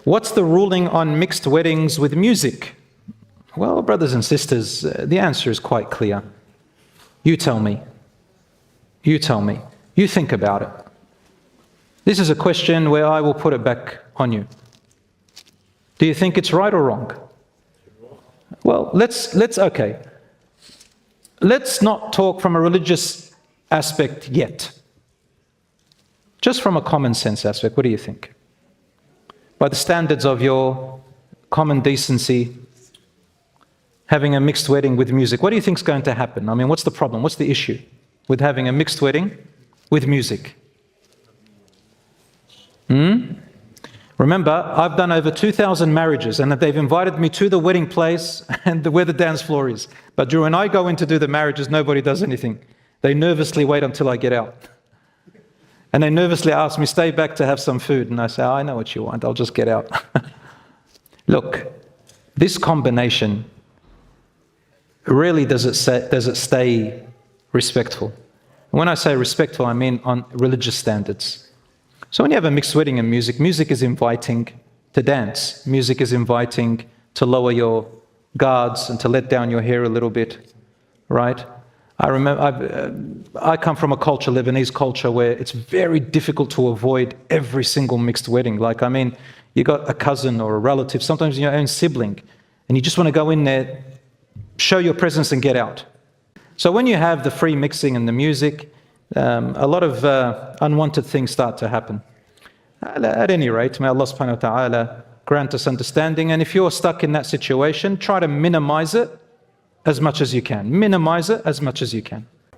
What's the ruling on mixed weddings with music? Well, brothers and sisters, the answer is quite clear. You tell me. You tell me. You think about it. This is a question where I will put it back on you. Do you think it's right or wrong? Well, let's not talk from a religious aspect yet. Just from a common sense aspect, what do you think? By the standards of your common decency, having a mixed wedding with music, what do you think is going to happen? I mean, what's the problem? What's the issue with having a mixed wedding with music? Remember, I've done over 2,000 marriages, and they've invited me to the wedding place and where the dance floor is. But when I go in to do the marriages, nobody does anything. They nervously wait until I get out. And they nervously ask me, stay back to have some food. And I say, I know what you want, I'll just get out. Look, this combination, really does it stay respectful? And when I say respectful, I mean on religious standards. So when you have a mixed wedding and music, music is inviting to dance. Music is inviting to lower your guards and to let down your hair a little bit, right? I remember, I come from a culture, Lebanese culture, where it's very difficult to avoid every single mixed wedding. Like, I mean, you got a cousin or a relative, sometimes your own sibling, and you just want to go in there, show your presence and get out. So when you have the free mixing and the music, a lot of unwanted things start to happen. At any rate, may Allah subhanahu wa ta'ala grant us understanding, and if you're stuck in that situation, try to minimize it as much as you can. Minimize it as much as you can.